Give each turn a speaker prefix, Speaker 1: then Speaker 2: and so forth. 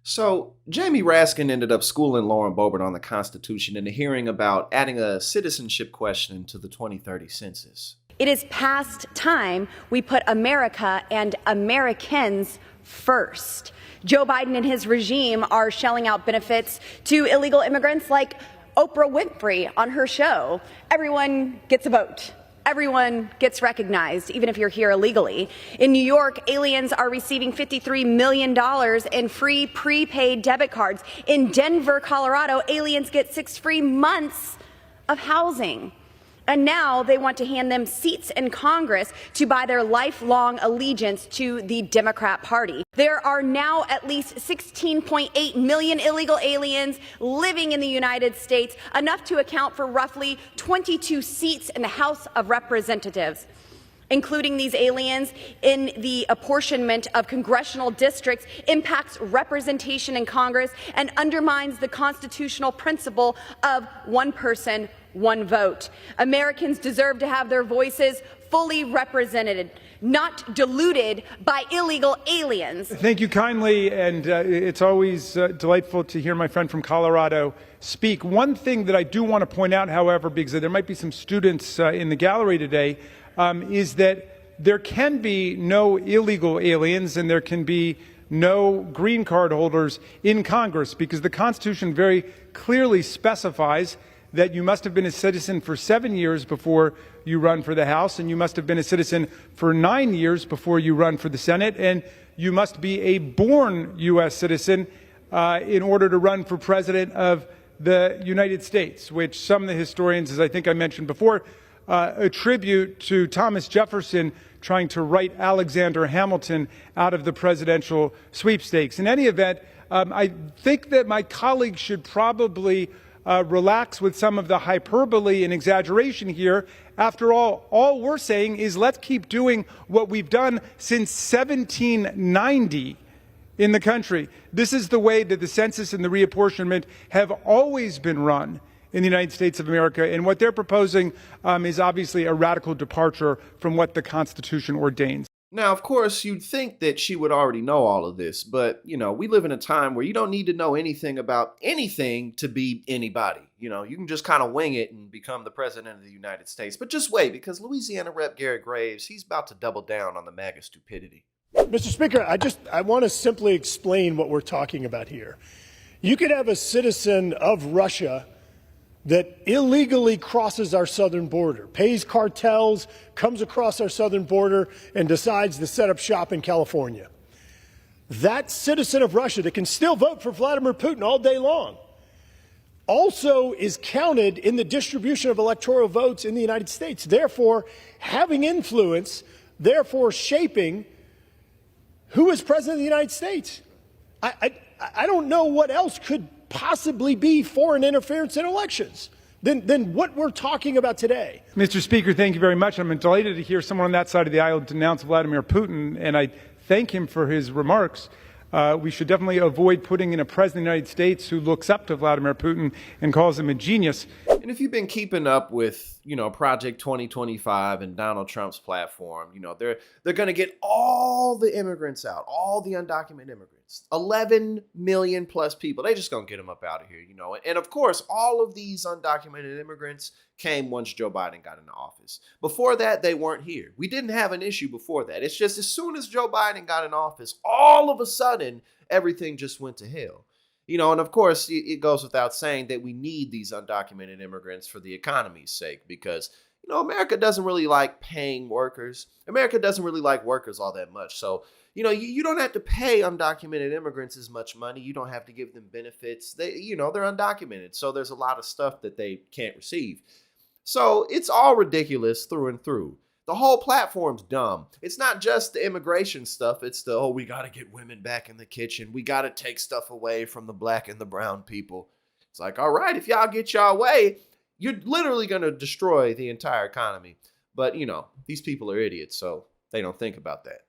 Speaker 1: So, Jamie Raskin ended up schooling Lauren Boebert on the Constitution in a hearing about adding a citizenship question to the 2030 census.
Speaker 2: It is past time we put America and Americans first. Joe Biden and his regime are shelling out benefits to illegal immigrants like Oprah Winfrey on her show. Everyone gets a vote. Everyone gets recognized, even if you're here illegally. In New York, aliens are receiving $53 million in free prepaid debit cards. In Denver, Colorado, aliens get 6 free months of housing. And now they want to hand them seats in Congress to buy their lifelong allegiance to the Democrat Party. There are now at least 16.8 million illegal aliens living in the United States, enough to account for roughly 22 seats in the House of Representatives. Including these aliens in the apportionment of congressional districts impacts representation in Congress and undermines the constitutional principle of one person, one vote. Americans deserve to have their voices fully represented, not diluted by illegal aliens.
Speaker 3: Thank you kindly, and it's always delightful to hear my friend from Colorado speak. One thing that I do want to point out, however, because there might be some students in the gallery today, is that there can be no illegal aliens and there can be no green card holders in Congress, because the Constitution very clearly specifies that you must have been a citizen for 7 years before you run for the House, and you must have been a citizen for 9 years before you run for the Senate, and you must be a born U.S. citizen in order to run for president of the United States, which some of the historians, as I think I mentioned before, attribute to Thomas Jefferson trying to write Alexander Hamilton out of the presidential sweepstakes. In any event, I think that my colleagues should probably relax with some of the hyperbole and exaggeration here. After all we're saying is let's keep doing what we've done since 1790 in the country. This is the way that the census and the reapportionment have always been run in the United States of America, and what they're proposing is obviously a radical departure from what the Constitution ordains.
Speaker 1: Now, of course, you'd think that she would already know all of this, but, we live in a time where you don't need to know anything about anything to be anybody. You can just kind of wing it and become the president of the United States. But just wait, because Louisiana Rep. Garrett Graves, he's about to double down on the MAGA stupidity.
Speaker 4: Mr. Speaker, I want to simply explain what we're talking about here. You could have a citizen of Russia that illegally crosses our southern border, pays cartels, comes across our southern border, and decides to set up shop in California. That citizen of Russia that can still vote for Vladimir Putin all day long also is counted in the distribution of electoral votes in the United States, therefore having influence, therefore shaping who is president of the United States. I don't know what else could possibly be foreign interference in elections than what we're talking about today.
Speaker 3: Mr. Speaker, thank you very much. I'm delighted to hear someone on that side of the aisle denounce Vladimir Putin, and I thank him for his remarks. We should definitely avoid putting in a president of the United States who looks up to Vladimir Putin and calls him a genius.
Speaker 1: And if you've been keeping up with, Project 2025 and Donald Trump's platform, they're going to get all the immigrants out, all the undocumented immigrants, 11 million plus people. They just going to get them up out of here, And of course, all of these undocumented immigrants came once Joe Biden got into office. Before that, they weren't here. We didn't have an issue before that. It's just as soon as Joe Biden got in office, all of a sudden, everything just went to hell. And of course, it goes without saying that we need these undocumented immigrants for the economy's sake because, America doesn't really like paying workers. America doesn't really like workers all that much. So, you don't have to pay undocumented immigrants as much money. You don't have to give them benefits. They're undocumented. So there's a lot of stuff that they can't receive. So it's all ridiculous through and through. The whole platform's dumb. It's not just the immigration stuff. It's we got to get women back in the kitchen. We got to take stuff away from the black and the brown people. It's like, all right, if y'all get y'all way, you're literally going to destroy the entire economy. But, these people are idiots, so they don't think about that.